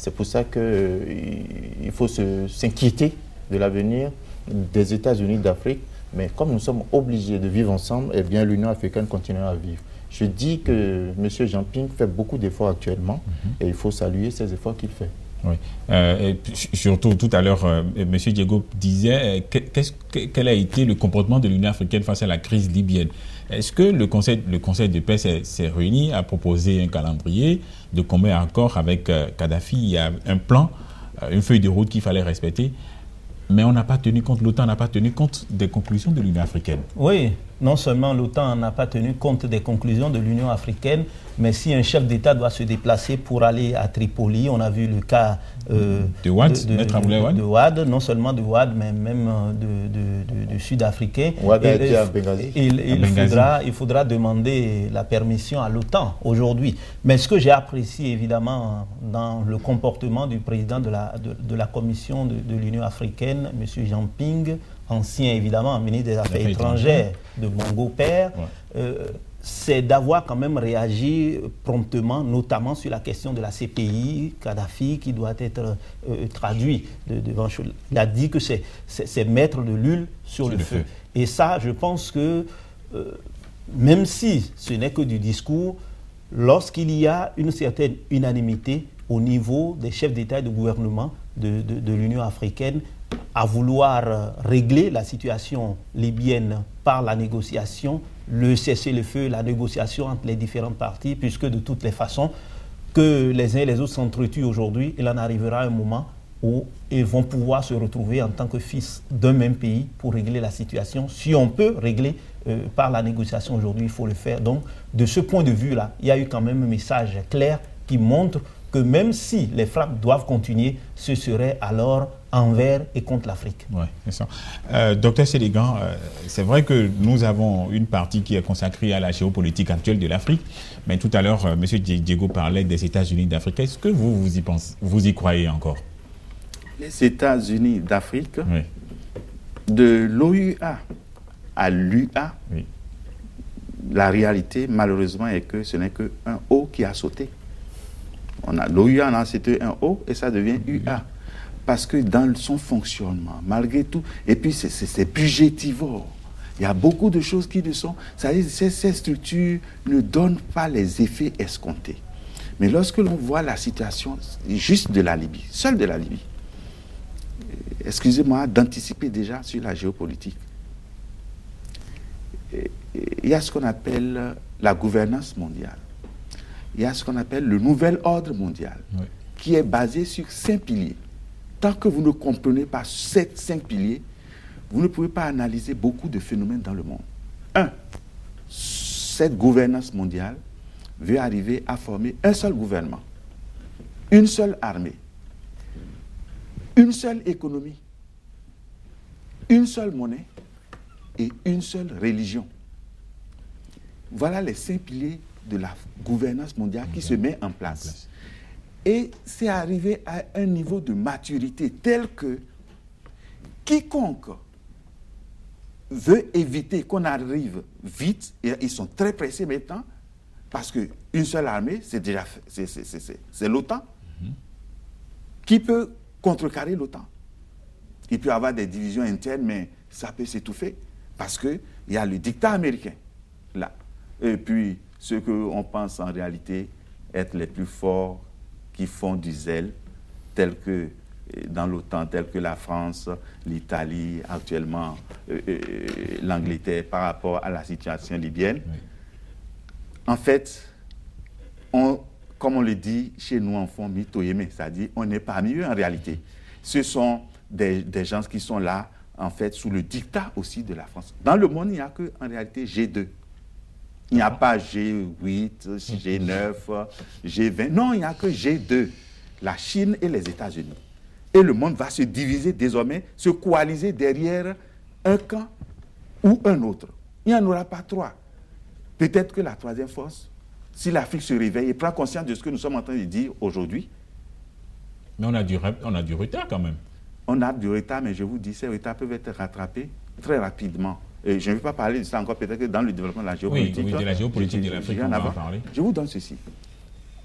C'est pour ça qu'il faut s'inquiéter de l'avenir des États-Unis d'Afrique. Mais comme nous sommes obligés de vivre ensemble, eh bien l'Union africaine continuera à vivre. Je dis que M. Jinping fait beaucoup d'efforts actuellement et il faut saluer ces efforts qu'il fait. Oui. Et surtout, tout à l'heure, M. Diego disait quel a été le comportement de l'Union africaine face à la crise libyenne. Est-ce que le Conseil de paix s'est réuni, a proposé un calendrier de commun accord avec Kadhafi? Il y a un plan, une feuille de route qu'il fallait respecter, mais on n'a pas tenu compte, l'OTAN n'a pas tenu compte des conclusions de l'Union africaine. Oui, non seulement l'OTAN n'a pas tenu compte des conclusions de l'Union africaine, mais si un chef d'État doit se déplacer pour aller à Tripoli, on a vu le cas de Wade, Maître Aboulaye Wade. De Wade, non seulement de Wade, mais même de Sud-Africains. Wade a été à Benghazi. Il faudra demander la permission à l'OTAN aujourd'hui. Mais ce que j'ai apprécié évidemment dans le comportement du président de la Commission de l'Union africaine, M. Jinping, ancien évidemment ministre des Affaires étrangères de Bongo Père, c'est d'avoir quand même réagi promptement, notamment sur la question de la CPI, Kadhafi, qui doit être traduit devant. Il a dit que c'est mettre de l'huile sur le feu. Et ça, je pense que, même si ce n'est que du discours, lorsqu'il y a une certaine unanimité au niveau des chefs d'État et de gouvernement de l'Union africaine, à vouloir régler la situation libyenne par la négociation, le cessez-le-feu, la négociation entre les différentes parties, puisque de toutes les façons, que les uns et les autres s'entretuent aujourd'hui, il en arrivera un moment où ils vont pouvoir se retrouver en tant que fils d'un même pays pour régler la situation. Si on peut régler par la négociation aujourd'hui, il faut le faire. Donc, de ce point de vue-là, il y a eu quand même un message clair qui montre que même si les frappes doivent continuer, ce serait alors envers et contre l'Afrique. Oui, c'est ça. Docteur Sélégan, c'est vrai que nous avons une partie qui est consacrée à la géopolitique actuelle de l'Afrique, mais tout à l'heure, M. Diego parlait des États-Unis d'Afrique. Est-ce que vous y croyez encore? Les États-Unis d'Afrique, oui. De l'OUA à l'UA, oui. La réalité, malheureusement, est que ce n'est qu'un O qui a sauté. L'OUA, c'était un O et ça devient UA. Parce que dans son fonctionnement, malgré tout, et puis c'est budgétivore. Il y a beaucoup de choses qui ne sont... C'est-à-dire que ces structures ne donnent pas les effets escomptés. Mais lorsque l'on voit la situation juste de la Libye, seule de la Libye, excusez-moi d'anticiper déjà sur la géopolitique, il y a ce qu'on appelle la gouvernance mondiale. Il y a ce qu'on appelle le nouvel ordre mondial, oui. Qui est basé sur 5 piliers. Tant que vous ne comprenez pas ces 5 piliers, vous ne pouvez pas analyser beaucoup de phénomènes dans le monde. 1. Cette gouvernance mondiale veut arriver à former un seul gouvernement, une seule armée, une seule économie, une seule monnaie et une seule religion. Voilà les 5 piliers de la gouvernance mondiale qui se met en place. Et c'est arrivé à un niveau de maturité tel que quiconque veut éviter qu'on arrive vite, et ils sont très pressés maintenant, parce qu'une seule armée, c'est déjà c'est l'OTAN, qui peut contrecarrer l'OTAN. Il peut y avoir des divisions internes, mais ça peut s'étouffer, parce qu'il y a le dictat américain, là. Et puis, ceux qu'on pense en réalité être les plus forts, qui font du zèle, tels que dans l'OTAN, tels que la France, l'Italie, actuellement l'Angleterre, par rapport à la situation libyenne. Oui. En fait, comme on le dit chez nous en fond, mitoyémé, c'est-à-dire on n'est pas parmi eux en réalité. Ce sont des gens qui sont là, en fait, sous le dictat aussi de la France. Dans le monde, il n'y a qu'en réalité G2. Il n'y a pas G8, G9, G20. Non, il n'y a que G2, la Chine et les États-Unis. Et le monde va se diviser désormais, se coaliser derrière un camp ou un autre. Il n'y en aura pas 3. Peut-être que la 3e force, si l'Afrique se réveille et prend conscience de ce que nous sommes en train de dire aujourd'hui. Mais on a du retard quand même. On a du retard, mais je vous dis, ces retards peuvent être rattrapés très rapidement. Et je ne vais pas parler de ça encore, peut-être que dans le développement de la géopolitique. Oui, de la géopolitique de l'Afrique, on va en parler. Je vous donne ceci.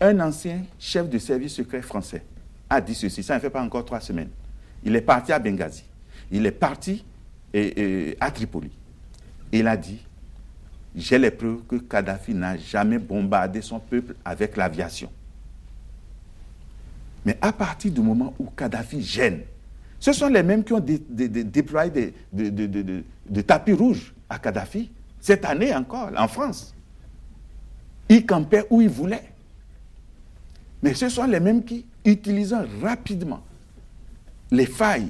Un ancien chef de service secret français, a dit ceci, ça ne fait pas encore 3 semaines. Il est parti à Benghazi, il est parti à Tripoli. Il a dit, j'ai les preuves que Kadhafi n'a jamais bombardé son peuple avec l'aviation. Mais à partir du moment où Kadhafi gêne, ce sont les mêmes qui ont déployé des tapis rouges à Kadhafi, cette année encore, en France. Ils campaient où ils voulaient. Mais ce sont les mêmes qui, utilisant rapidement les failles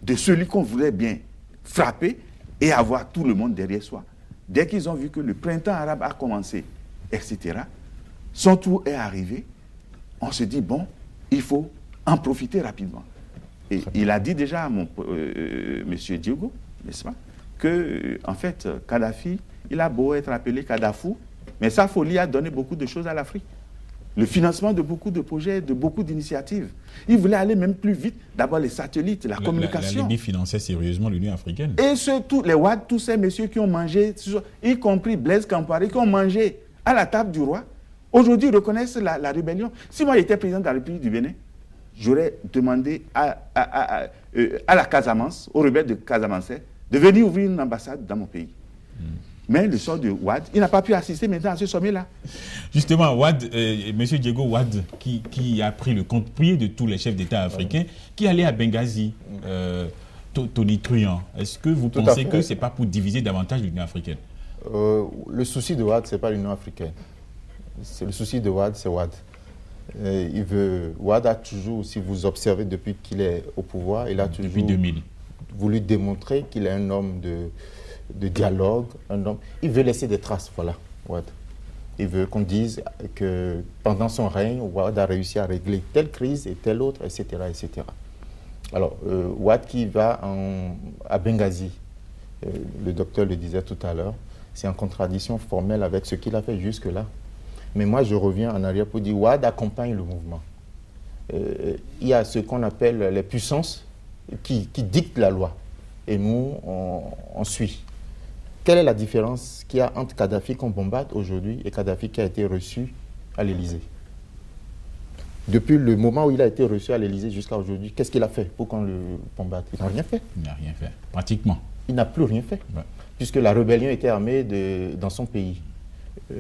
de celui qu'on voulait bien frapper et avoir tout le monde derrière soi, dès qu'ils ont vu que le printemps arabe a commencé, etc., son tour est arrivé, on se dit, bon, il faut en profiter rapidement. Et il a dit déjà à monsieur Diego, n'est-ce pas, que, en fait, Kadhafi, il a beau être appelé Kadhafou, mais sa folie a donné beaucoup de choses à l'Afrique. Le financement de beaucoup de projets, de beaucoup d'initiatives. Il voulait aller même plus vite. D'abord les satellites, la communication. La Libye finançait sérieusement l'Union africaine. Et surtout, les Ouad, tous ces messieurs qui ont mangé, y compris Blaise Compaoré, qui ont mangé à la table du roi, aujourd'hui reconnaissent la rébellion. Si moi j'étais président de la République du Bénin, j'aurais demandé à la Casamance, aux rebelles de Casamance, de venir ouvrir une ambassade dans mon pays. Mais le sort de Ouad, il n'a pas pu assister maintenant à ce sommet-là. Justement, Ouad, M. Diego Ouad, qui a pris le contre-pied de tous les chefs d'État africains, qui allait à Benghazi, tonitruant. Est-ce que vous pensez que ce n'est pas pour diviser davantage l'Union africaine? Le souci de Ouad, ce n'est pas l'Union africaine. Le souci de Ouad, c'est Ouad. Ouad a toujours, si vous observez depuis qu'il est au pouvoir, il a toujours depuis 2000. Voulu démontrer qu'il est un homme de dialogue, un homme. Il veut laisser des traces, voilà, Ouad. Il veut qu'on dise que pendant son règne, Ouad a réussi à régler telle crise et telle autre, etc. etc. Alors, Ouad qui va à Benghazi, le docteur le disait tout à l'heure, c'est en contradiction formelle avec ce qu'il a fait jusque-là. Mais moi, je reviens en arrière pour dire Ouad accompagne le mouvement. Il y a ce qu'on appelle les puissances qui dictent la loi. Et nous, on suit. Quelle est la différence qu'il y a entre Kadhafi qu'on bombarde aujourd'hui et Kadhafi qui a été reçu à l'Élysée? Depuis le moment où il a été reçu à l'Élysée jusqu'à aujourd'hui, qu'est-ce qu'il a fait pour qu'on le bombarde? Il n'a rien fait. Il n'a rien fait, pratiquement. Il n'a plus rien fait, ouais. Puisque la rébellion était armée dans son pays.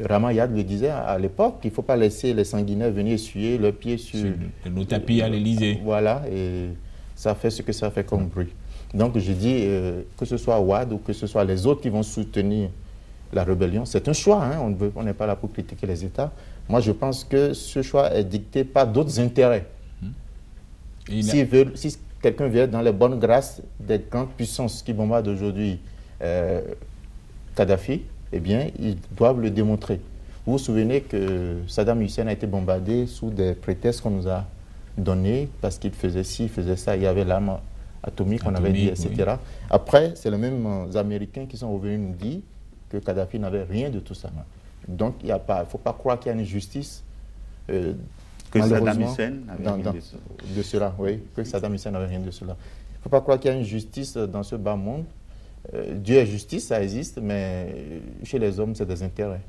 Ramayad le disait à l'époque qu'il ne faut pas laisser les sanguinaires venir essuyer leurs pieds sur le tapis à l'Élysée. Voilà, et ça fait ce que ça fait comme bruit. Donc je dis que ce soit Ouad ou que ce soit les autres qui vont soutenir la rébellion, c'est un choix, hein, on n'est pas là pour critiquer les États. Moi je pense que ce choix est dicté par d'autres intérêts. Si quelqu'un vient dans les bonnes grâces des grandes puissances qui bombardent aujourd'hui Kadhafi, eh bien ils doivent le démontrer. Vous vous souvenez que Saddam Hussein a été bombardé sous des prétextes qu'on nous a donnés parce qu'il faisait ci, il faisait ça, il y avait l'arme atomique, on avait dit, etc. Oui. Après, c'est les mêmes Américains qui sont revenus nous dire que Kadhafi n'avait rien de tout ça. Donc, il ne faut pas croire qu'il y a une justice que Saddam Hussein n'avait rien de cela. Oui, que Saddam Hussein n'avait rien de cela. Il ne faut pas croire qu'il y a une justice dans ce bas monde. Dieu est justice, ça existe, mais chez les hommes, c'est des intérêts.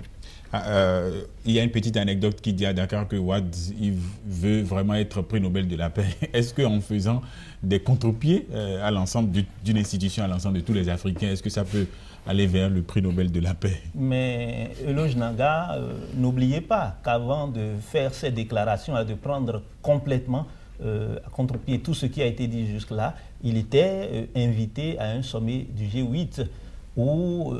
Il y a une petite anecdote qui dit à Dakar que Ouad il veut vraiment être prix Nobel de la paix. Est-ce qu'en faisant des contre-pieds à l'ensemble d'une institution, à l'ensemble de tous les Africains, est-ce que ça peut aller vers le prix Nobel de la paix? Mais Eloge Nanga, n'oubliez pas qu'avant de faire ces déclarations et de prendre complètement à contre-pied tout ce qui a été dit jusque-là, il était invité à un sommet du G8 où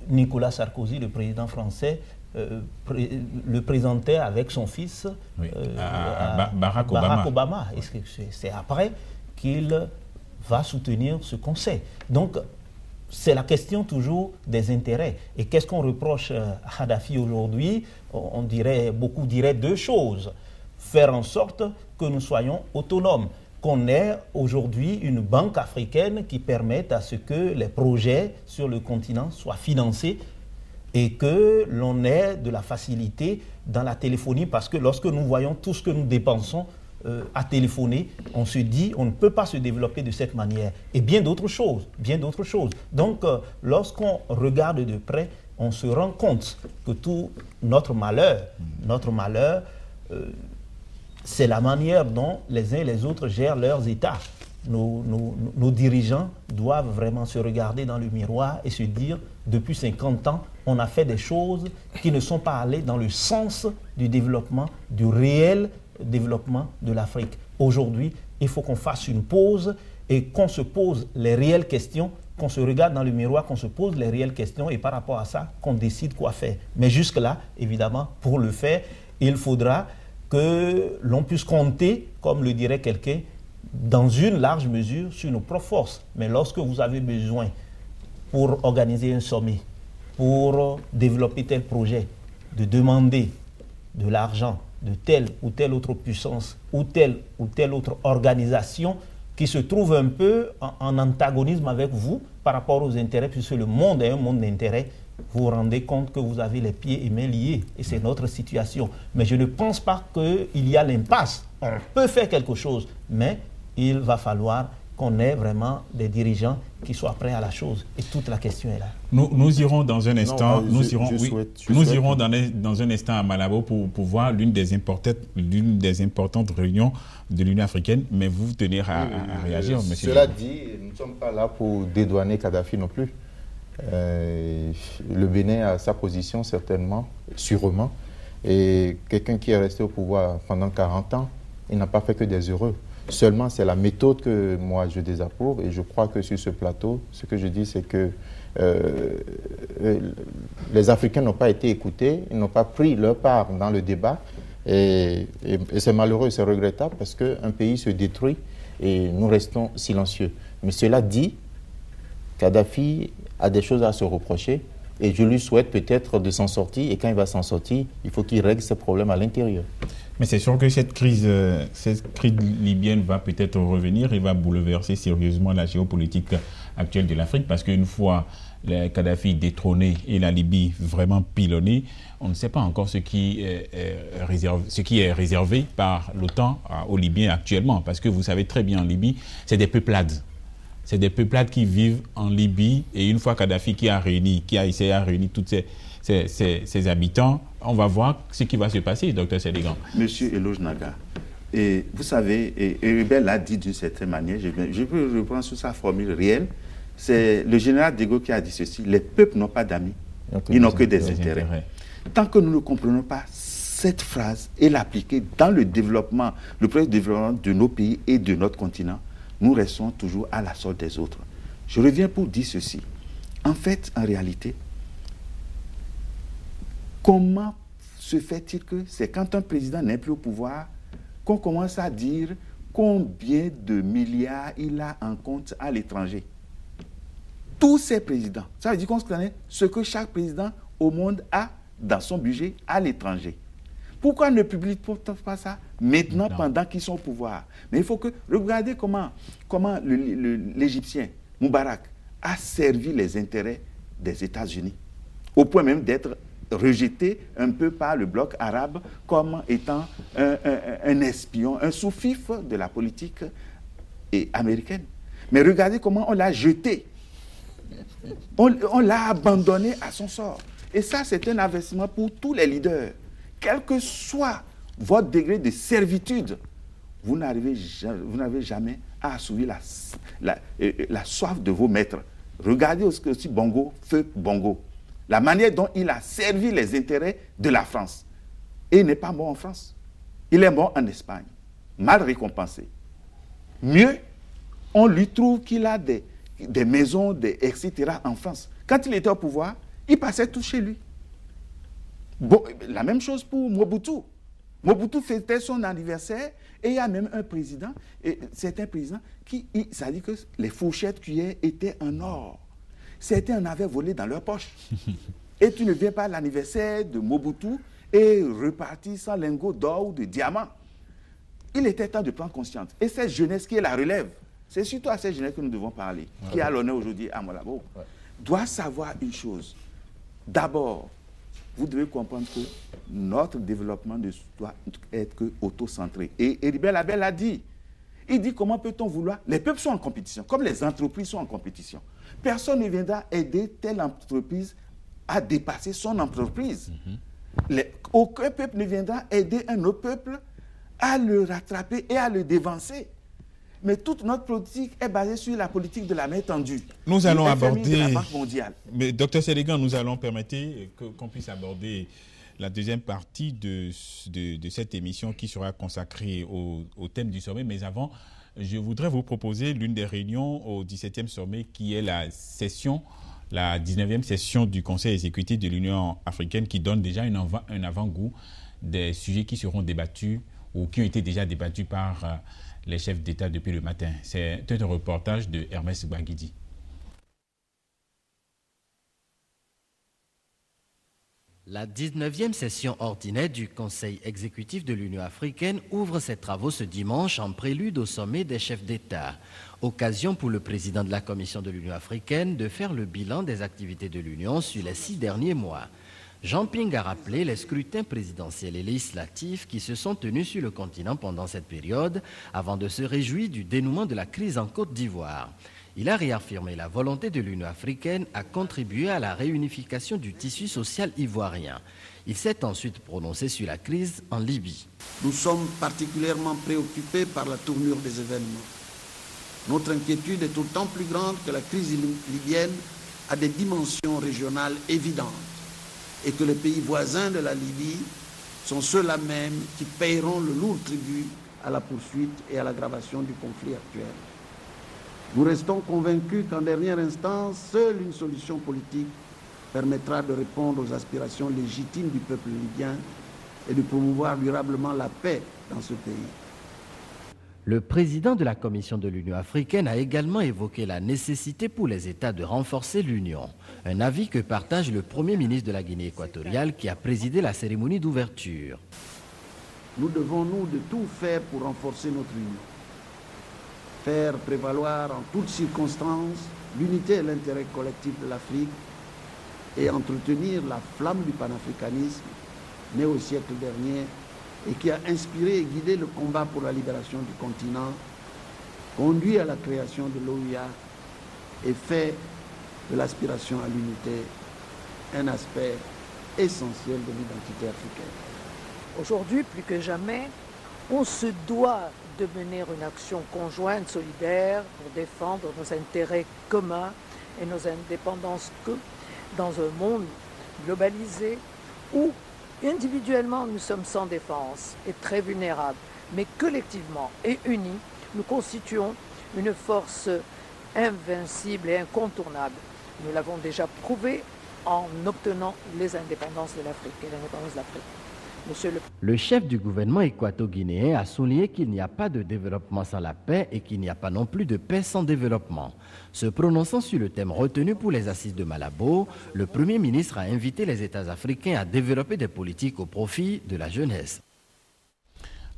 Nicolas Sarkozy, le président français, le présentait avec son fils Barack Obama. Et c'est après qu'il va soutenir ce conseil. Donc, c'est la question toujours des intérêts. Et qu'est-ce qu'on reproche à Kadhafi aujourd'hui? Beaucoup diraient deux choses. Faire en sorte que nous soyons autonomes, qu'on ait aujourd'hui une banque africaine qui permette à ce que les projets sur le continent soient financés et que l'on ait de la facilité dans la téléphonie, parce que lorsque nous voyons tout ce que nous dépensons à téléphoner, on se dit on ne peut pas se développer de cette manière. Et bien d'autres choses, Donc, lorsqu'on regarde de près, on se rend compte que tout notre malheur c'est la manière dont les uns et les autres gèrent leurs États. Nos dirigeants doivent vraiment se regarder dans le miroir et se dire, depuis 50 ans, on a fait des choses qui ne sont pas allées dans le sens du développement, du réel développement de l'Afrique. Aujourd'hui, il faut qu'on fasse une pause et qu'on se pose les réelles questions, qu'on se regarde dans le miroir, qu'on se pose les réelles questions et par rapport à ça, qu'on décide quoi faire. Mais jusque-là, évidemment, pour le faire, il faudra que l'on puisse compter, comme le dirait quelqu'un, dans une large mesure sur nos propres forces. Mais lorsque vous avez besoin, pour organiser un sommet, pour développer tel projet, de demander de l'argent de telle ou telle autre puissance ou telle autre organisation qui se trouve un peu en antagonisme avec vous par rapport aux intérêts, puisque le monde est un monde d'intérêts, vous vous rendez compte que vous avez les pieds et mains liés. Et c'est notre situation. Mais je ne pense pas qu'il y a l'impasse. On peut faire quelque chose, mais il va falloir qu'on ait vraiment des dirigeants qui soient prêts à la chose. Et toute la question est là. Nous irons dans un instant, nous irons dans un instant à Malabo pour voir l'une des importantes réunions de l'Union africaine, mais vous tenez à réagir, monsieur. Cela dit, nous ne sommes pas là pour dédouaner Kadhafi non plus. Le Bénin a sa position certainement, sûrement, et quelqu'un qui est resté au pouvoir pendant 40 ans, il n'a pas fait que des heureux. Seulement, c'est la méthode que moi je désapprouve, et je crois que sur ce plateau, ce que je dis, c'est que les Africains n'ont pas été écoutés, ils n'ont pas pris leur part dans le débat, et c'est malheureux, c'est regrettable, parce qu'un pays se détruit et nous restons silencieux. Mais cela dit, Kadhafi a des choses à se reprocher, et je lui souhaite peut-être de s'en sortir, et quand il va s'en sortir, il faut qu'il règle ses problèmes à l'intérieur. Mais c'est sûr que cette crise libyenne va peut-être revenir et va bouleverser sérieusement la géopolitique actuelle de l'Afrique, parce qu'une fois le Kadhafi détrôné et la Libye vraiment pilonnée, on ne sait pas encore ce qui est réservé par l'OTAN aux Libyens actuellement, parce que vous savez très bien, en Libye, c'est des peuplades. C'est des peuplades qui vivent en Libye, et une fois Kadhafi qui a essayé à réunir tous ses habitants, on va voir ce qui va se passer, docteur Sénégan. Monsieur Eloge Naga, et vous savez, et Ribet l'a dit d'une certaine manière, je peux reprendre sur sa formule réelle, c'est le général de Gaulle qui a dit ceci: les peuples n'ont pas d'amis, ils n'ont que des intérêts. Tant que nous ne comprenons pas cette phrase et l'appliquer dans le développement, le projet de développement de nos pays et de notre continent, nous restons toujours à la solde des autres. Je reviens pour dire ceci. En fait, en réalité, comment se fait-il que c'est quand un président n'est plus au pouvoir qu'on commence à dire combien de milliards il a en compte à l'étranger? Tous ces présidents, ça veut dire qu'on connaît ce que chaque président au monde a dans son budget à l'étranger. Pourquoi ne publie-t-on pas ça maintenant, pendant qu'ils sont au pouvoir? Mais il faut que, regardez comment l'Égyptien Moubarak a servi les intérêts des États-Unis, au point même d'être rejeté un peu par le bloc arabe comme étant un espion, un sous-fifre de la politique américaine. Mais regardez comment on l'a jeté. On l'a abandonné à son sort. Et ça, c'est un investissement pour tous les leaders. Quel que soit votre degré de servitude, vous n'avez jamais à assouvir la soif de vos maîtres. Regardez aussi Bongo, feu Bongo. La manière dont il a servi les intérêts de la France. Et il n'est pas mort en France. Il est mort en Espagne. Mal récompensé. Mieux, on lui trouve qu'il a des maisons, etc. en France. Quand il était au pouvoir, il passait tout chez lui. Bon, la même chose pour Mobutu. Mobutu fêtait son anniversaire et il y a même un président, certains présidents, ça dit que les fourchettes cuillères étaient en or. Certains en avaient volé dans leur poche. Et tu ne viens pas à l'anniversaire de Mobutu et repartir sans lingot d'or ou de diamant. Il était temps de prendre conscience. Et cette jeunesse qui est la relève, c'est surtout à cette jeunesse que nous devons parler, qui a l'honneur aujourd'hui à Malabo, doit savoir une chose. D'abord, vous devez comprendre que notre développement ne doit être que auto-centré. Et Ribet Abel a dit, il dit comment peut-on vouloir... Les peuples sont en compétition, comme les entreprises sont en compétition. Personne ne viendra aider telle entreprise à dépasser son entreprise. Aucun peuple ne viendra aider un autre peuple à le rattraper et à le dévancer. Mais toute notre politique est basée sur la politique de la main tendue. Nous allons aborder, la Banque mondiale. Mais Dr Sénégan, nous allons permettre qu'on puisse aborder la deuxième partie de cette émission qui sera consacrée au thème du sommet. Mais avant, je voudrais vous proposer l'une des réunions au 17e sommet qui est la 19e session du Conseil exécutif de l'Union africaine qui donne déjà un avant-goût des sujets qui seront débattus ou qui ont été déjà débattus par les chefs d'État depuis le matin. C'est un reportage de Hermès Baguidi. La 19e session ordinaire du Conseil exécutif de l'Union africaine ouvre ses travaux ce dimanche en prélude au sommet des chefs d'État. Occasion pour le président de la Commission de l'Union africaine de faire le bilan des activités de l'Union sur les 6 derniers mois. Jean Ping a rappelé les scrutins présidentiels et législatifs qui se sont tenus sur le continent pendant cette période avant de se réjouir du dénouement de la crise en Côte d'Ivoire. Il a réaffirmé la volonté de l'Union africaine à contribuer à la réunification du tissu social ivoirien. Il s'est ensuite prononcé sur la crise en Libye. Nous sommes particulièrement préoccupés par la tournure des événements. Notre inquiétude est d'autant plus grande que la crise libyenne a des dimensions régionales évidentes et que les pays voisins de la Libye sont ceux-là même qui paieront le lourd tribut à la poursuite et à l'aggravation du conflit actuel. Nous restons convaincus qu'en dernière instance, seule une solution politique permettra de répondre aux aspirations légitimes du peuple libyen et de promouvoir durablement la paix dans ce pays. Le président de la Commission de l'Union africaine a également évoqué la nécessité pour les États de renforcer l'Union, un avis que partage le Premier ministre de la Guinée équatoriale qui a présidé la cérémonie d'ouverture. Nous devons, nous, de tout faire pour renforcer notre union. Faire prévaloir en toutes circonstances l'unité et l'intérêt collectif de l'Afrique et entretenir la flamme du panafricanisme né au siècle dernier et qui a inspiré et guidé le combat pour la libération du continent, conduit à la création de l'OUA et fait de l'aspiration à l'unité un aspect essentiel de l'identité africaine. Aujourd'hui, plus que jamais, on se doit de mener une action conjointe, solidaire, pour défendre nos intérêts communs et nos indépendances dans un monde globalisé où, individuellement, nous sommes sans défense et très vulnérables, mais collectivement et unis, nous constituons une force invincible et incontournable. Nous l'avons déjà prouvé en obtenant les indépendances de l'Afrique et l'indépendance de l'Afrique. Le chef du gouvernement équato-guinéen a souligné qu'il n'y a pas de développement sans la paix et qu'il n'y a pas non plus de paix sans développement. Se prononçant sur le thème retenu pour les assises de Malabo, le Premier ministre a invité les États africains à développer des politiques au profit de la jeunesse.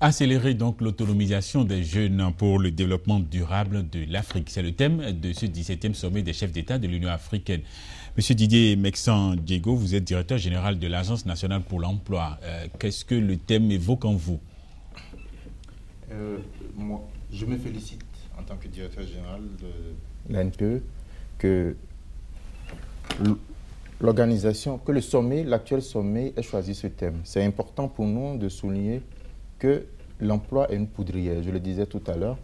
Accélérer donc l'autonomisation des jeunes pour le développement durable de l'Afrique. C'est le thème de ce 17e sommet des chefs d'État de l'Union africaine. Monsieur Didier Mexan Diego, vous êtes directeur général de l'Agence nationale pour l'emploi. Qu'est-ce que le thème évoque en vous? Moi, je me félicite en tant que directeur général de l'ANPE que l'organisation, que le sommet, l'actuel sommet ait choisi ce thème. C'est important pour nous de souligner que l'emploi est une poudrière, je le disais tout à l'heure.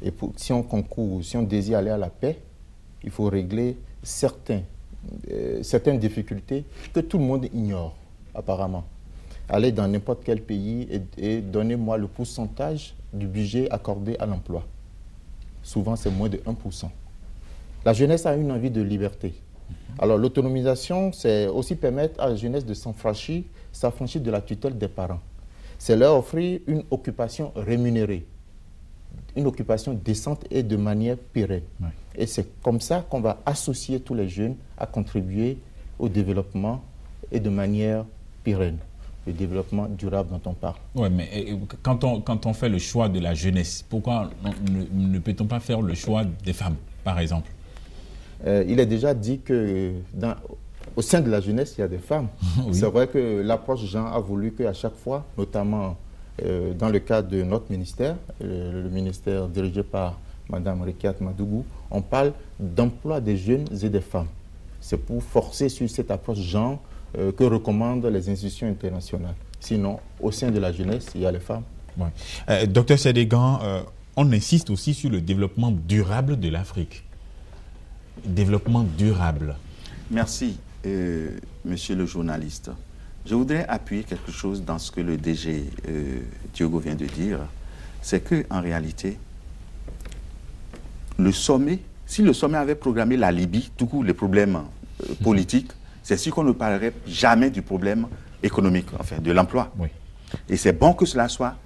Et si on concourt, si on désire aller à la paix, il faut régler certaines difficultés que tout le monde ignore, apparemment. Allez dans n'importe quel pays et donnez-moi le pourcentage du budget accordé à l'emploi. Souvent, c'est moins de 1%. La jeunesse a une envie de liberté. Alors, l'autonomisation, c'est aussi permettre à la jeunesse de s'affranchir de la tutelle des parents. C'est leur offrir une occupation rémunérée, une occupation décente et de manière pérenne. Ouais. Et c'est comme ça qu'on va associer tous les jeunes à contribuer au développement et de manière pérenne, le développement durable dont on parle. Oui, mais quand on fait le choix de la jeunesse, pourquoi ne peut-on pas faire le choix des femmes, par exemple? Il est déjà dit que au sein de la jeunesse, il y a des femmes. Oui. C'est vrai que l'approche Jean a voulu qu'à chaque fois, notamment dans le cadre de notre ministère, le ministère dirigé par Mme Rikiat Madougou, on parle d'emploi des jeunes et des femmes. C'est pour forcer sur cette approche Jean que recommandent les institutions internationales. Sinon, au sein de la jeunesse, il y a les femmes. Ouais. Docteur Sédégan, on insiste aussi sur le développement durable de l'Afrique. Développement durable. Merci, monsieur le journaliste. Je voudrais appuyer quelque chose dans ce que le DG Diogo vient de dire. C'est qu'en réalité, le sommet, si le sommet avait programmé la Libye, tout court les problèmes politiques, c'est sûr qu'on ne parlerait jamais du problème économique, enfin de l'emploi. Oui. Et c'est bon que cela soit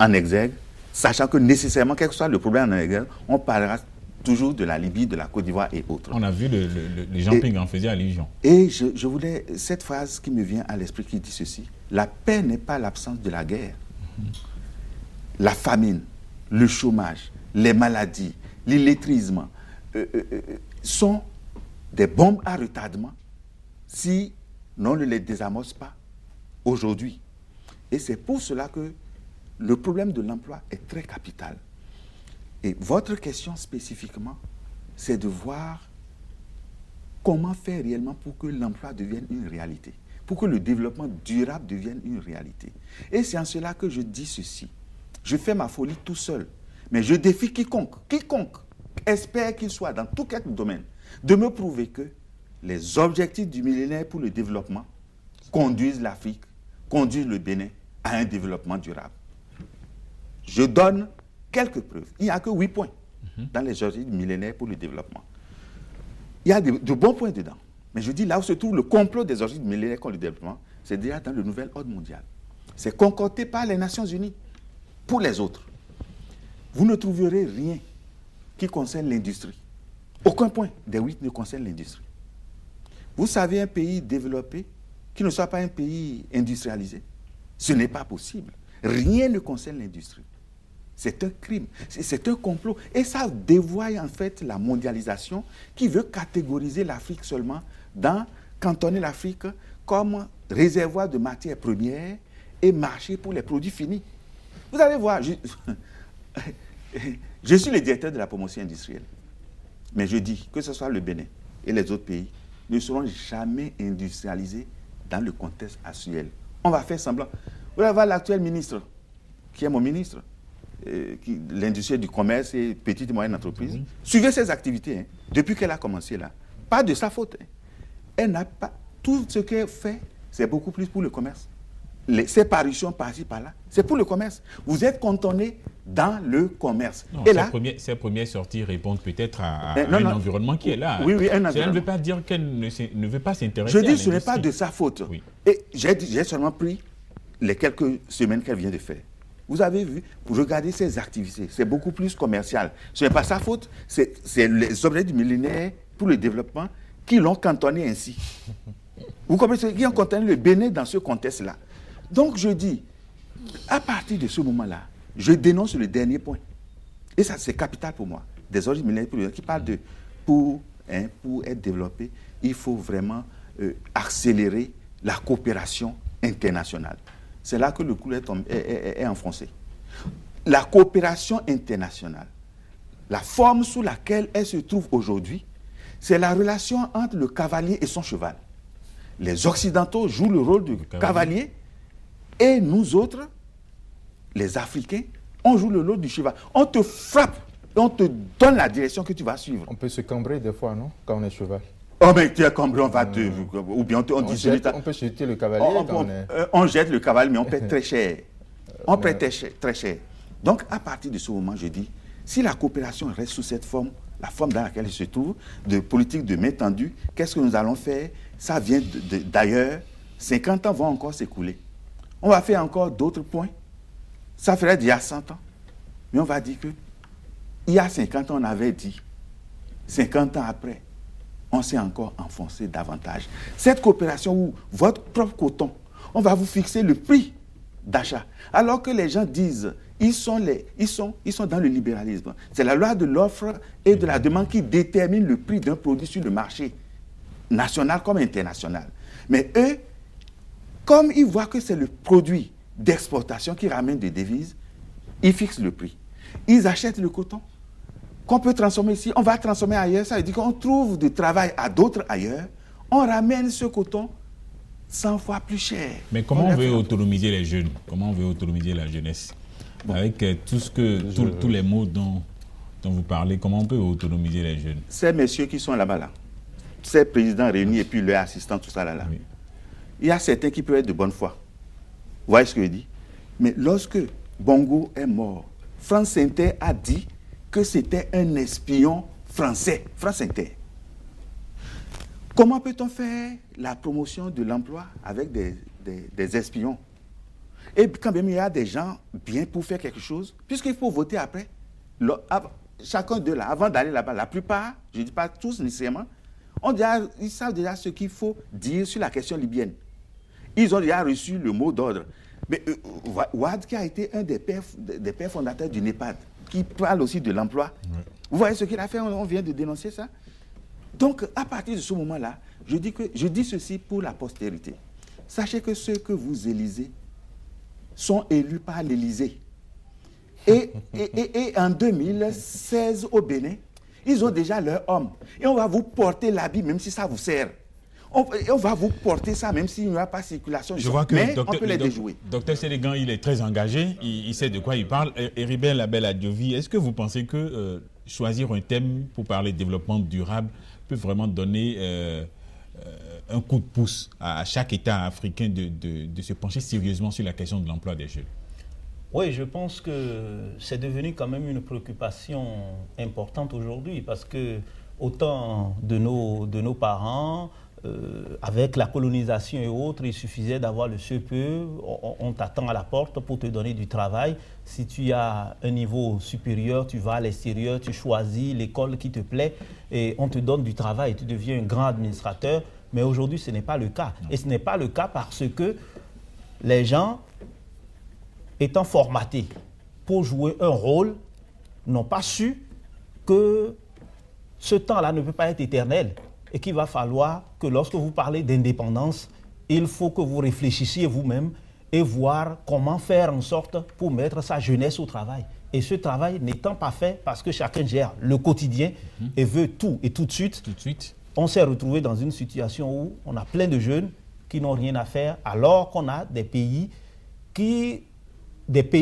en exergue, sachant que nécessairement, quel que soit le problème en exergue, on parlera toujours de la Libye, de la Côte d'Ivoire et autres. On a vu les Jean-Ping en faisait allusion. Et je voulais, cette phrase qui me vient à l'esprit qui dit ceci, la paix n'est pas l'absence de la guerre. La famine, le chômage, les maladies, l'illettrisme sont des bombes à retardement si on ne les désamorce pas aujourd'hui. Et c'est pour cela que le problème de l'emploi est très capital. Et votre question spécifiquement, c'est de voir comment faire réellement pour que l'emploi devienne une réalité, pour que le développement durable devienne une réalité. Et c'est en cela que je dis ceci. Je fais ma folie tout seul, mais je défie quiconque espère qu'il soit dans tout quelque domaine, de me prouver que les objectifs du millénaire pour le développement conduisent l'Afrique, conduisent le Bénin à un développement durable. Je donne quelques preuves. Il n'y a que 8 points dans les objectifs du millénaire pour le développement. Il y a de bons points dedans. Mais je dis là où se trouve le complot des objectifs du millénaire contre le développement, c'est déjà dans le nouvel ordre mondial. C'est concocté par les Nations Unies pour les autres. Vous ne trouverez rien qui concerne l'industrie. Aucun point des 8 ne concerne l'industrie. Vous savez, un pays développé qui ne soit pas un pays industrialisé, ce n'est pas possible. Rien ne concerne l'industrie. C'est un crime, c'est un complot. Et ça dévoie en fait la mondialisation qui veut catégoriser l'Afrique seulement, cantonner l'Afrique comme réservoir de matières premières et marché pour les produits finis. Vous allez voir, je suis le directeur de la promotion industrielle. Mais je dis que ce soit le Bénin et les autres pays ne seront jamais industrialisés dans le contexte actuel. On va faire semblant. Vous allez voir l'actuel ministre, qui est mon ministre, l'industrie du commerce et petites et moyennes entreprises. Suivez ses activités, depuis qu'elle a commencé là. Pas de sa faute. Elle n'a pas... Tout ce qu'elle fait, c'est beaucoup plus pour le commerce. Ces parutions par-ci, par-là, c'est pour le commerce. Vous êtes cantonné dans le commerce. Non, et là, ces premières sorties répondent peut-être à un environnement qui est là. Oui, un environnement. Cela ne veut pas dire qu'elle ne veut pas s'intéresser à l'industrie. Je dis que ce n'est pas de sa faute. Oui. Et j'ai seulement pris les quelques semaines qu'elle vient de faire. Vous avez vu, pour regarder ses activités, c'est beaucoup plus commercial. Ce n'est pas sa faute, c'est les objectifs du millénaire pour le développement qui l'ont cantonné ainsi. Vous comprenez, qui ont cantonné le Bénin dans ce contexte-là. Donc je dis, à partir de ce moment-là, je dénonce le dernier point. Et ça, c'est capital pour moi. Des objectifs millénaires qui parlent de, pour être développé, il faut vraiment accélérer la coopération internationale. C'est là que le coup est enfoncé. La coopération internationale, la forme sous laquelle elle se trouve aujourd'hui, c'est la relation entre le cavalier et son cheval. Les Occidentaux jouent le rôle du cavalier et nous autres, les Africains, on joue le rôle du cheval. On te frappe et on te donne la direction que tu vas suivre. On peut se cambrer des fois, non? Quand on est cheval. Oh, mais tu es cambré, on va te... Ou bien on dit... On peut jeter le cavalier on jette le cavalier, mais on paie très cher. On paie très cher. Donc, à partir de ce moment, je dis, si la coopération reste sous cette forme, la forme dans laquelle elle se trouve, de politique de main tendue, qu'est-ce que nous allons faire? Ça vient d'ailleurs. 50 ans vont encore s'écouler. On va faire encore d'autres points. Ça ferait d'il y a 100 ans. Mais on va dire que il y a 50 ans, on avait dit. 50 ans après, on s'est encore enfoncé davantage. Cette coopération où votre propre coton, on va vous fixer le prix d'achat. Alors que les gens disent, ils sont dans le libéralisme. C'est la loi de l'offre et de la demande qui détermine le prix d'un produit sur le marché, national comme international. Mais eux, comme ils voient que c'est le produit d'exportation qui ramène des devises, ils fixent le prix. Ils achètent le coton qu'on peut transformer ici, on va transformer ailleurs. Ça veut dire qu'on trouve du travail à d'autres ailleurs, on ramène ce coton 100 fois plus cher. Mais comment on veut autonomiser les jeunes? Comment on veut autonomiser la jeunesse? Avec tous les mots dont vous parlez, comment on peut autonomiser les jeunes? Ces messieurs qui sont là-bas, là, ces présidents réunis et puis leurs assistants, tout ça là. Oui. Il y a certains qui peuvent être de bonne foi. Vous voyez ce que je dis? Mais lorsque Bongo est mort, France Inter a dit que c'était un espion français. France Inter. Comment peut-on faire la promotion de l'emploi avec des espions? Et quand même il y a des gens bien pour faire quelque chose, puisqu'il faut voter après. Chacun d'eux là, avant d'aller là-bas, la plupart, je ne dis pas tous nécessairement, ils savent déjà ce qu'il faut dire sur la question libyenne. Ils ont déjà reçu le mot d'ordre. Mais Ouad, qui a été un des pères fondateurs du NEPAD, qui parle aussi de l'emploi, vous voyez ce qu'il a fait, on vient de dénoncer ça. Donc, à partir de ce moment-là, je dis ceci pour la postérité. Sachez que ceux que vous élisez sont élus par l'Élysée. Et en 2016, au Bénin, ils ont déjà leur homme. Et on va vous porter l'habit, même si ça vous sert. On va vous porter ça, même s'il n'y aura pas de circulation. Je vois que mais on peut les déjouer. Docteur Sénégan, il est très engagé, il sait de quoi il parle. Héribert Labelle-Adjovi, est-ce que vous pensez que choisir un thème pour parler de développement durable peut vraiment donner un coup de pouce à chaque État africain de se pencher sérieusement sur la question de l'emploi des jeunes? Oui, je pense que c'est devenu quand même une préoccupation importante aujourd'hui parce que autant de nos parents, avec la colonisation et autres, il suffisait d'avoir le CPE, on t'attend à la porte pour te donner du travail. Si tu as un niveau supérieur, tu vas à l'extérieur, tu choisis l'école qui te plaît et on te donne du travail, tu deviens un grand administrateur. Mais aujourd'hui, ce n'est pas le cas. Et ce n'est pas le cas parce que les gens, étant formatés pour jouer un rôle, n'ont pas su que ce temps-là ne peut pas être éternel et qu'il va falloir que lorsque vous parlez d'indépendance, il faut que vous réfléchissiez vous-même et voir comment faire en sorte pour mettre sa jeunesse au travail. Et ce travail n'étant pas fait parce que chacun gère le quotidien et veut tout et tout de suite, on s'est retrouvé dans une situation où on a plein de jeunes qui n'ont rien à faire alors qu'on a des pays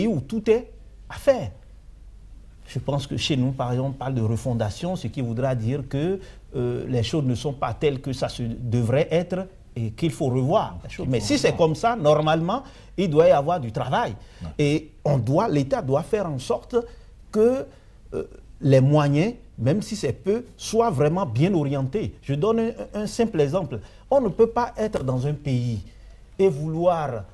où tout est à faire. Je pense que chez nous, par exemple, on parle de refondation, ce qui voudra dire que les choses ne sont pas telles que ça devrait être et qu'il faut revoir les choses. Mais si c'est comme ça, normalement, il doit y avoir du travail. Et l'État doit faire en sorte que les moyens, même si c'est peu, soient vraiment bien orientés. Je donne un simple exemple. On ne peut pas être dans un pays et vouloir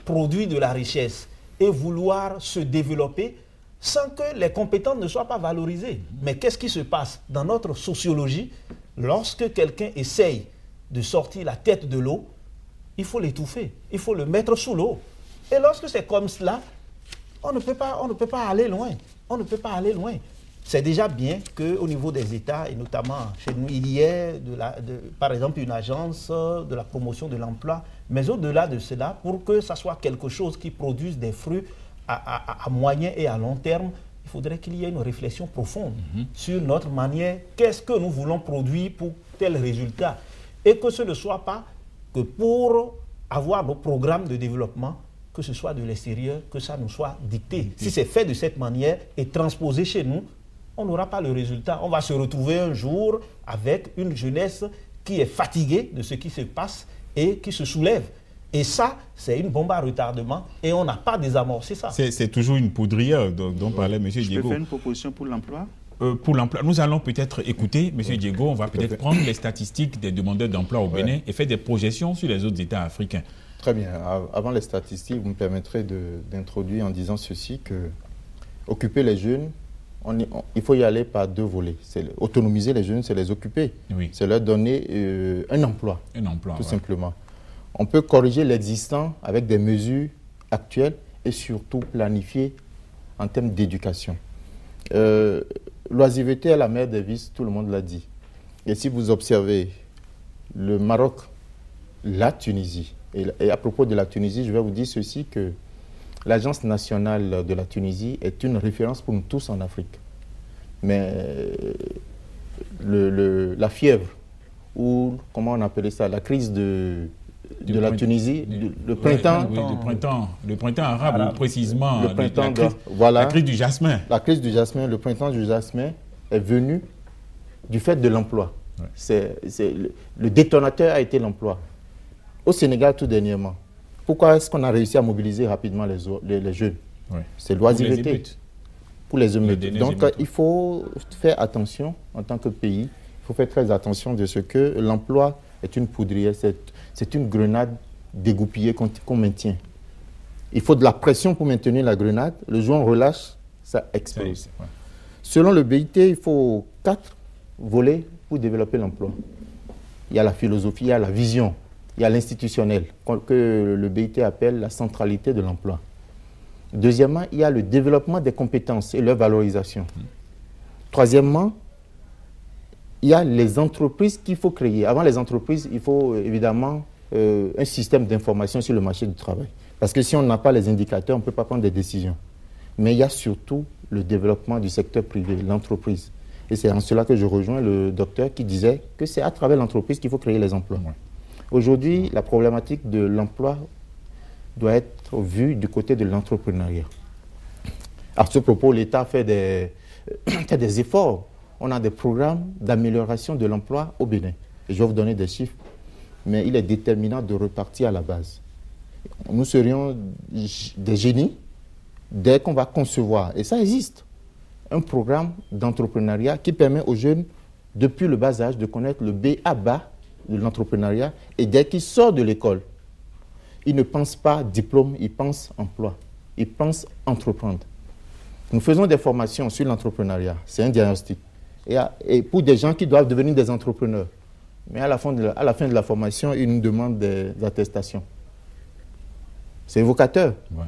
produire de la richesse et vouloir se développer sans que les compétences ne soient pas valorisées. Mais qu'est-ce qui se passe dans notre sociologie? Lorsque quelqu'un essaye de sortir la tête de l'eau, il faut l'étouffer, il faut le mettre sous l'eau. Et lorsque c'est comme cela, on ne peut pas aller loin. On ne peut pas aller loin. C'est déjà bien qu'au niveau des États, et notamment chez nous, il y ait, par exemple, une agence de la promotion de l'emploi. Mais au-delà de cela, pour que ça soit quelque chose qui produise des fruits à moyen et à long terme, il faudrait qu'il y ait une réflexion profonde sur notre manière, qu'est-ce que nous voulons produire pour tel résultat. Et que ce ne soit pas que pour avoir nos programmes de développement, que ce soit de l'extérieur, que ça nous soit dicté. Si c'est fait de cette manière et transposé chez nous, on n'aura pas le résultat. On va se retrouver un jour avec une jeunesse qui est fatiguée de ce qui se passe et qui se soulève. Et ça, c'est une bombe à retardement et on n'a pas désamorcé ça. C'est toujours une poudrière dont parlait M. Diego. Je peux faire une proposition pour l'emploi? Pour l'emploi, nous allons peut-être écouter M. Diego, on va peut-être prendre les statistiques des demandeurs d'emploi au Bénin et faire des projections sur les autres États africains. Très bien. Avant les statistiques, vous me permettrez d'introduire en disant ceci, que occuper les jeunes, il faut y aller par deux volets. Autonomiser les jeunes, c'est les occuper. Oui. C'est leur donner un emploi. Un emploi, tout simplement. On peut corriger l'existant avec des mesures actuelles et surtout planifier en termes d'éducation. L'oisiveté est la mère des vices, tout le monde l'a dit. Et si vous observez le Maroc, la Tunisie, et à propos de la Tunisie, je vais vous dire ceci, que l'Agence nationale de la Tunisie est une référence pour nous tous en Afrique. Mais la fièvre, ou comment on appelait ça, la crise de la Tunisie, le printemps. Oui, le printemps arabe, ou précisément le printemps la crise du jasmin. La crise du jasmin, le printemps du jasmin est venu du fait de l'emploi. Ouais. Le détonateur a été l'emploi. Au Sénégal, tout dernièrement, pourquoi est-ce qu'on a réussi à mobiliser rapidement les jeunes? Ouais. C'est l'oisiveté. Pour les émeutes. Donc, il faut faire attention en tant que pays. Il faut faire très attention de ce que l'emploi est une poudrière, c'est une grenade dégoupillée qu'on maintient. Il faut de la pression pour maintenir la grenade. Le jour où on relâche, ça explose. Ouais. Selon le BIT, il faut 4 volets pour développer l'emploi. Il y a la philosophie, il y a la vision, il y a l'institutionnel, que le BIT appelle la centralité de l'emploi. Deuxièmement, il y a le développement des compétences et leur valorisation. Troisièmement, il y a les entreprises qu'il faut créer. Avant les entreprises, il faut évidemment un système d'information sur le marché du travail. Parce que si on n'a pas les indicateurs, on ne peut pas prendre des décisions. Mais il y a surtout le développement du secteur privé, l'entreprise. Et c'est en cela que je rejoins le docteur qui disait que c'est à travers l'entreprise qu'il faut créer les emplois. Ouais. Aujourd'hui, la problématique de l'emploi doit être vue du côté de l'entrepreneuriat. À ce propos, l'État fait des efforts. On a des programmes d'amélioration de l'emploi au Bénin. Et je vais vous donner des chiffres, mais il est déterminant de repartir à la base. Nous serions des génies dès qu'on va concevoir, et ça existe, un programme d'entrepreneuriat qui permet aux jeunes, depuis le bas âge, de connaître le B.A.-ba de l'entrepreneuriat, et dès qu'ils sortent de l'école, ils ne pensent pas diplôme, ils pensent emploi, ils pensent entreprendre. Nous faisons des formations sur l'entrepreneuriat, c'est un diagnostic. Et pour des gens qui doivent devenir des entrepreneurs. Mais à la fin de la formation, ils nous demandent des attestations. C'est évocateur. Ouais.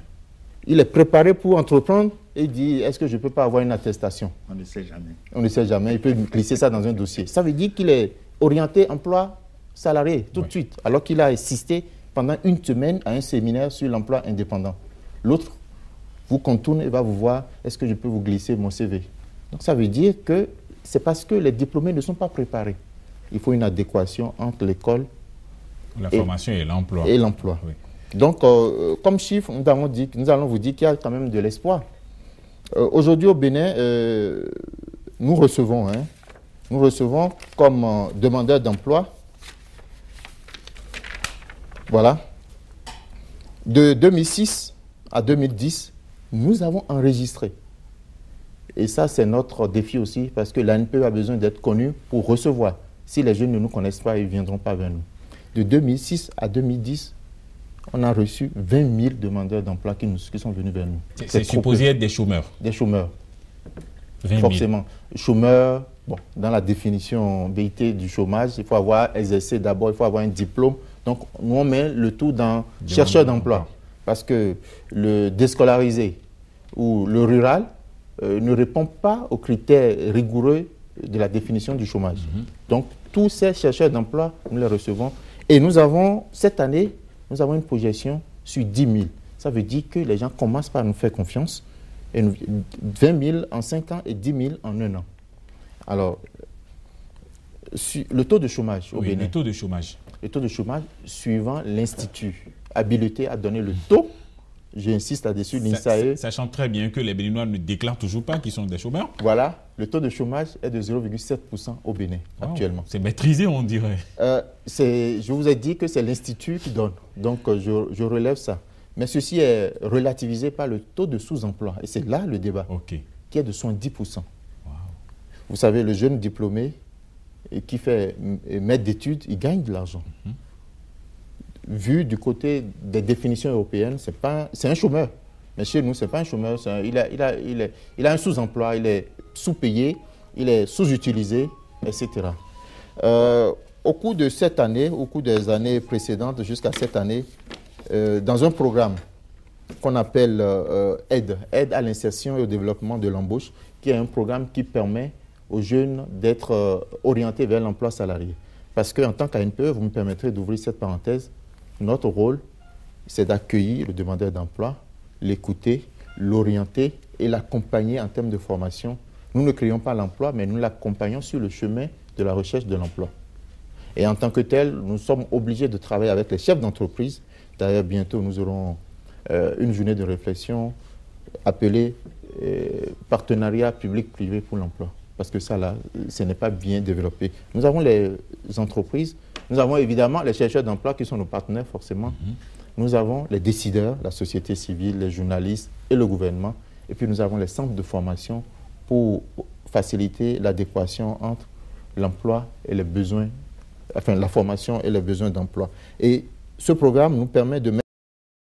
Il est préparé pour entreprendre et il dit, est-ce que je ne peux pas avoir une attestation? On ne sait jamais. On ne sait jamais. Il peut glisser ça dans un dossier. Ça veut dire qu'il est orienté emploi salarié tout de suite, alors qu'il a assisté pendant une semaine à un séminaire sur l'emploi indépendant. L'autre vous contourne et va vous voir, est-ce que je peux vous glisser mon CV? Donc ça veut dire que c'est parce que les diplômés ne sont pas préparés. Il faut une adéquation entre l'école, la formation et l'emploi. Oui. Donc, comme chiffre, nous allons vous dire qu'il y a quand même de l'espoir. Aujourd'hui au Bénin, nous recevons comme demandeurs d'emploi, voilà, de 2006 à 2010, nous avons enregistré. Et ça, c'est notre défi aussi, parce que l'ANPE a besoin d'être connue pour recevoir. Si les jeunes ne nous connaissent pas, ils ne viendront pas vers nous. De 2006 à 2010, on a reçu 20 000 demandeurs d'emploi qui sont venus vers nous. C'est supposé être des chômeurs? Des chômeurs. 20 000. Forcément. Chômeurs, bon, dans la définition BIT du chômage, il faut avoir exercé d'abord, il faut avoir un diplôme. Donc, nous, on met le tout dans chercheur d'emploi. Parce que le déscolarisé ou le rural ne répond pas aux critères rigoureux de la définition du chômage. Donc, tous ces chercheurs d'emploi, nous les recevons. Et nous avons, cette année, nous avons une projection sur 10 000. Ça veut dire que les gens commencent par nous faire confiance. Et 20 000 en 5 ans et 10 000 en 1 an. Alors, le taux de chômage au Bénin. Le taux de chômage. Le taux de chômage, suivant l'Institut habilité à donner le taux, j'insiste là-dessus, l'INSAE. Sachant très bien que les Béninois ne déclarent toujours pas qu'ils sont des chômeurs. Voilà, le taux de chômage est de 0,7% au Bénin actuellement. C'est maîtrisé, on dirait. Je vous ai dit que c'est l'Institut qui donne, donc je relève ça. Mais ceci est relativisé par le taux de sous-emploi. Et c'est là le débat, qui est de 70%. Wow. Vous savez, le jeune diplômé qui fait maître d'études, il gagne de l'argent. Vu du côté des définitions européennes, c'est un chômeur. Mais chez nous, ce n'est pas un chômeur. Il a un sous-emploi, il est sous-payé, il est sous-utilisé, etc. Au cours de cette année, au cours des années précédentes, jusqu'à cette année, dans un programme qu'on appelle aide à l'insertion et au développement de l'embauche, qui est un programme qui permet aux jeunes d'être orientés vers l'emploi salarié. Parce qu'en tant qu'ANPE, vous me permettrez d'ouvrir cette parenthèse, notre rôle, c'est d'accueillir le demandeur d'emploi, l'écouter, l'orienter et l'accompagner en termes de formation. Nous ne créons pas l'emploi, mais nous l'accompagnons sur le chemin de la recherche de l'emploi. Et en tant que tel, nous sommes obligés de travailler avec les chefs d'entreprise. D'ailleurs, bientôt, nous aurons une journée de réflexion appelée partenariat public-privé pour l'emploi. Parce que ça, là, ce n'est pas bien développé. Nous avons les entreprises, nous avons évidemment les chercheurs d'emploi qui sont nos partenaires, forcément. Nous avons les décideurs, la société civile, les journalistes et le gouvernement. Et puis, nous avons les centres de formation pour faciliter l'adéquation entre l'emploi et les besoins, enfin, la formation et les besoins d'emploi. Et ce programme nous permet de mettre